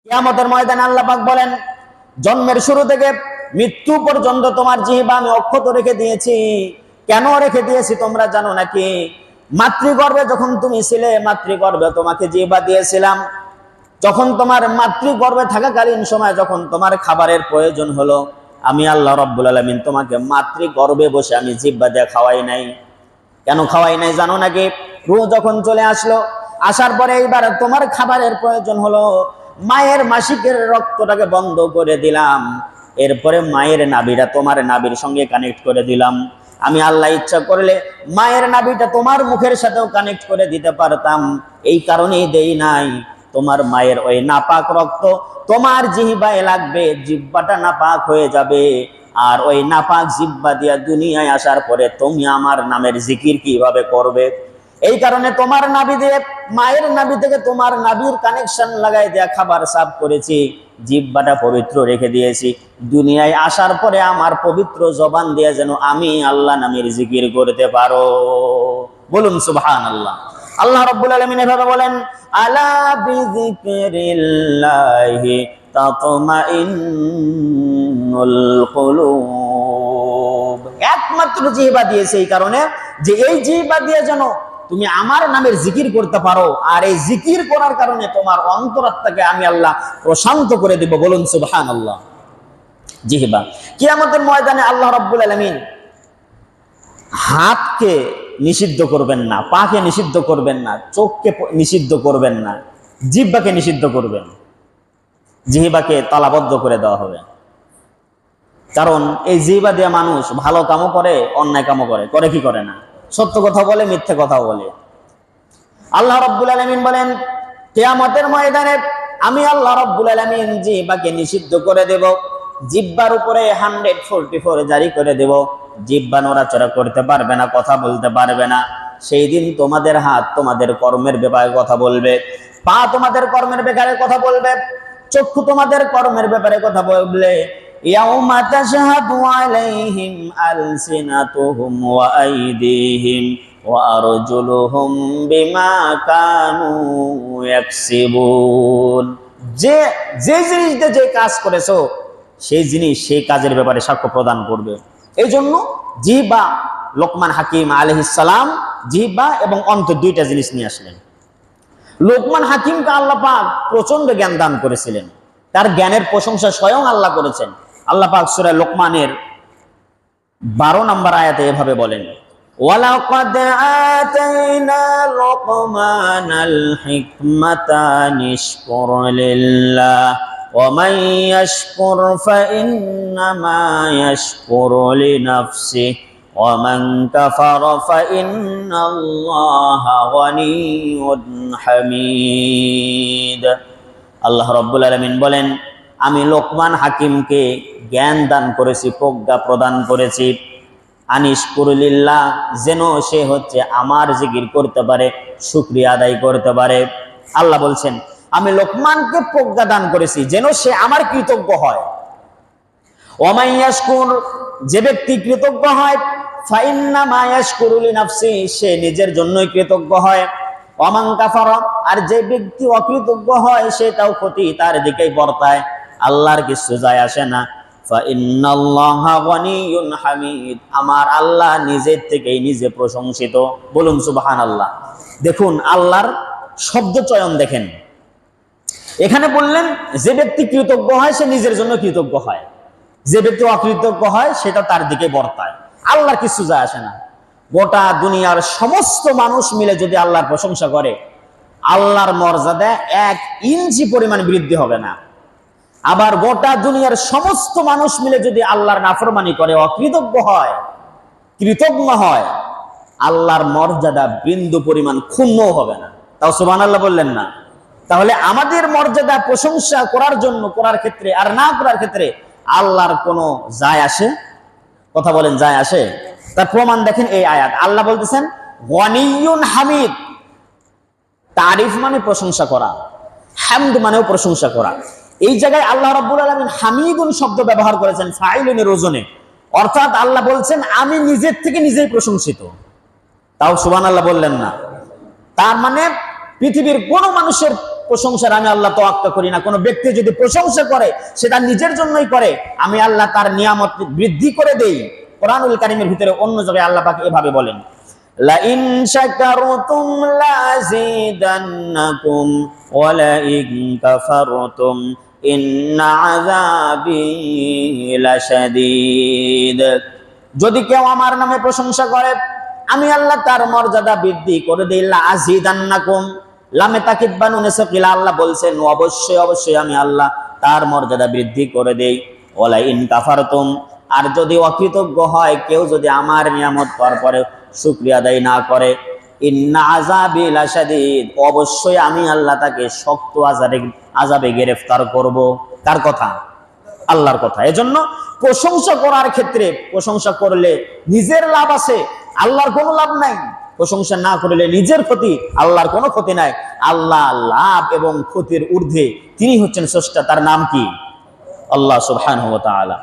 কিয়ামতের ময়দানে আল্লাহ পাক বলেন, জন্মের শুরু থেকে মৃত্যু পর্যন্ত তোমার জিহ্বা আমি অক্ষত রেখে দিয়েছি। কেন রেখে দিয়েছি তোমরা জানো নাকি? মাতৃগর্ভে যখন তুমি ছিলে, মাতৃগর্ভে তোমাকে জিহ্বা দিয়েছিলাম। যখন তোমার মাতৃগর্ভে থাকাকালীন সময় যখন তোমার খাবারের প্রয়োজন হলো, আমি আল্লাহ রাব্বুল আলামিন তোমাকে মাতৃগর্ভে বসে আমি জিহ্বা দিয়ে খাওয়াই নাই। কেন খাওয়াই নাই জানো নাকি? রূহ যখন চলে আসলো, আসার পরে এইবার তোমার খাবারের প্রয়োজন হলো, মায়ের মাসিকের রক্তটাকে বন্ধ করে দিলাম। এরপরে মায়ের নাভিটা তোমার নাভির সঙ্গে কানেক্ট করে দিলাম। আমি আল্লাহ ইচ্ছা করলে মায়ের নাভিটা তোমার মুখের সাথেও কানেক্ট করে দিতে পারতাম। এই কারণেই দেই নাই। তোমার মায়ের ওই নাপাক রক্ত তোমার জিহ্বায় লাগবে, জিহ্বাটা নাপাক হয়ে যাবে। আর ওই নাপাক জিহ্বা দিয়া দুনিয়ায় আসার পরে তুমি আমার নামের জিকির কিভাবে করবে? এই কারণে তোমার নাভি দিয়ে, মায়ের নাভি থেকে তোমার নাভির কানেকশন লাগাই দেয়া খাবার সাফ করেছি, জিহ্বাটা পবিত্র রেখে দিয়েছি। দুনিয়ায় আসার পরে আমার পবিত্র জবান দিয়ে যেন আমি আল্লাহ নামের জিকির করতে পারো। বলুন সুবহানাল্লাহ। আল্লাহ রাব্বুল আলামিন এভাবে বলেন, আলা বিযিকরিল্লাহি তাতমাইন্নুল কুলুব। একমাত্র জিহ্বা দিয়েছে এই কারণে যে এই জিহ্বা দিয়ে যেন তুমি আমার নামের জিকির করতে পারো, আর এই জিকির করার কারণে তোমার অন্তরাত্মাকে আমি আল্লাহ প্রশান্ত করে দেব। বলুন সুবহানাল্লাহ। জিহ্বা কিয়ামতের ময়দানে আল্লাহ রাব্বুল আলামিন হাতকে নিষিদ্ধ করবেন না, পাকে নিষিদ্ধ করবেন না, চোখকে নিষিদ্ধ করবেন না, জিহ্বাকে নিষিদ্ধ করবেন। জিহ্বাকে তালাবদ্ধ করে দেওয়া হবে। কারণ এই জিহ্বা দিয়ে মানুষ ভালো কামও করে, অন্যায় কামও করে। করে কি করে না? সত্য কথা বলে, মিথ্যে কথাও বলে। আল্লাহ রাব্বুল আলামিন বলেন, কিয়ামতের ময়দানে আমি আল্লাহ রাব্বুল আলামিন জিহ্বাকে নিষিদ্ধ করে দেব। জিহ্বার উপরে 144 জারি করে দেব। জিহ্বা নড়াচড়া করতে পারবে না, কথা বলতে পারবে না। সেই দিন তোমাদের হাত তোমাদের কর্মের ব্যাপারে কথা বলবে, পা তোমাদের কর্মের ব্যাপারে কথা বলবে, চক্ষু তোমাদের কর্মের ব্যাপারে কথা বলবে। ইয়াউমা তাশহাদু আলাইহিম আলসিনাতুহুম ওয়া আইদিহিম ওয়া আরজুলুহুম বিমা কানু ইয়াকসিবুন। যে জিনিসটা যে কাজ করেছো সেই জিনিস, সেই কাজের ব্যাপারে সাক্ষ্য প্রদান করবে। এই জন্য জিহ্বা, লোকমান হাকিম আলাইহিস সালাম জিহ্বা এবং অন্তর দুইটা জিনিস নিয়ে আসলেন। লোকমান হাকিমকে আল্লাহ পাক প্রচন্ড জ্ঞান দান করেছিলেন। তার জ্ঞানের প্রশংসা স্বয়ং আল্লাহ করেছেন। আল্লাহ পাক সূরা লোকমানের 12 নম্বর আয়াতে এভাবে বলেন, ওয়ালাকাদ আতাইনা লোকমানাল হিকমাতা নিশকুর লিল্লাহ ওয়া মান ইয়াশকুর ফাইন্নামা ইয়াশকুরু লিনাফসিহি ওয়া মান কাফারা ফাইন্নাল্লাহা গনিয়্যুন হামিদ। আল্লাহ রাব্বুল আলামিন বলেন, আমি লোকমান হাকিমকে জ্ঞান দান করেছি, প্রজ্ঞা প্রদান করেছি। আনিশকুরুলিল্লাহ, যেন সে হচ্ছে আমার জিকির করতে পারে, শুকরিয়া আদায় করতে পারে। আল্লাহ বলছেন, আমি লোকমানকে প্রজ্ঞা দান করেছি যেন সে আমার কৃতজ্ঞ হয়। ওয়ামান ইয়াশকুর, যে ব্যক্তি কৃতজ্ঞ হয়, ফাইন্নামা ইয়াশকুরু লিনাফসি, সে নিজের জন্যই কৃতজ্ঞ হয়। ওয়ামান কাফারা, আর যে ব্যক্তি অকৃতজ্ঞ হয় সেটাও ক্ষতি তার দিকেই বর্তায়, আল্লাহর কিছু যায় আসে না। ফাইন্নাল্লাহা গনিয়্যুন হামিদ, আমার আল্লাহ নিজের থেকেই নিজে প্রশংসিত। বলুন সুবহানাল্লাহ। দেখুন আল্লাহর শব্দ চয়ন দেখেন। এখানে বললেন যে ব্যক্তি কৃতজ্ঞ হয় সে নিজের জন্য কৃতজ্ঞ হয়, যে ব্যক্তি অকৃতজ্ঞ হয় সেটা তার দিকে বর্তায়, আল্লাহর কিছু যায় আসে না। গোটা দুনিয়ার সমস্ত মানুষ মিলে যদি আল্লাহর প্রশংসা করে, আল্লাহর মর্যাদা 1 ইঞ্চি পরিমাণ বৃদ্ধি হবে না। আবার গোটা দুনিয়ার সমস্ত মানুষ মিলে যদি আল্লাহর নাফরমানি করে, অকৃতজ্ঞ হয়, কৃতজ্ঞ হয়, আল্লাহর মর্যাদা বিন্দু পরিমাণ ক্ষুণ্ণও হবে না। তাও সুবহানাল্লাহ বললেন না? তাহলে আমাদের মর্যাদা প্রশংসা করার জন্য, করার ক্ষেত্রে আর না করার ক্ষেত্রে আল্লাহর কোনো যায় আসে? কথা বলেন, যায় আসে? তার প্রমাণ দেখেন এই আয়াত। আল্লাহ বলতেছেন গনিয়্যুন হামিদ। তারিফ মানে প্রশংসা করা, হামদ মানেও প্রশংসা করা। এই জায়গায় আল্লাহ রাব্বুল আলামিন হামিদুন শব্দ ব্যবহার করেছেন ফাইলুনের ওজনে, অর্থাৎ আল্লাহ বলছেন আমি নিজের থেকে নিজেই প্রশংসিত। তাও সুবহানাল্লাহ বললেন না? তার মানে পৃথিবীর কোন মানুষের প্রশংসার আমি আল্লাহ তোয়াক্কা করি না। কোনো ব্যক্তি যদি প্রশংসা করে সেটা নিজের জন্যই করে, আমি আল্লাহ তার নিয়ামত বৃদ্ধি করে দেই। কোরআনুল কারীমের ভিতরে অন্য জায়গায় আল্লাহ পাক এভাবে বলেন, লা ইন শাকারতুম লাযিদান্নাকুম ওয়া লা ইন কাফারতুম ইন্না আযাবি লাশাদীদ। যদি কেউ আমার নামে প্রশংসা করে আমি আল্লাহ তার মর্যাদা বৃদ্ধি করে দেই। লাযিদান্নাকুম, লামে তাকিদ বা নুনে সাকিলা, আল্লাহ বলছেন অবশ্যই অবশ্যই আমি আল্লাহ তার মর্যাদা বৃদ্ধি করে দেই। ওয়া লা ইন কাফারতুম, আর যদি অকৃতজ্ঞ হয় কেউ, যদি আমার নিয়ামত পাওয়ার পরে শুকরিয়া আদায় না করে, ইন্না আযাবি লাশাদীদ, অবশ্যই আমি আল্লাহ তাকে শক্ত আযাবে গ্রেফতার করব। কার কথা? আল্লাহর কথা। এজন্য প্রশংসা করার ক্ষেত্রে প্রশংসা করলে নিজের লাভ আছে, আল্লাহর কোনো লাভ নাই। প্রশংসা না করলে নিজের ক্ষতি, আল্লাহর কোনো ক্ষতি নাই। আল্লাহ লাভ এবং ক্ষতির ঊর্ধ্বে, তিনি হচ্ছেন স্রষ্টা। তার নাম কি? আল্লাহ সুবহানাহু ওয়া তাআলা।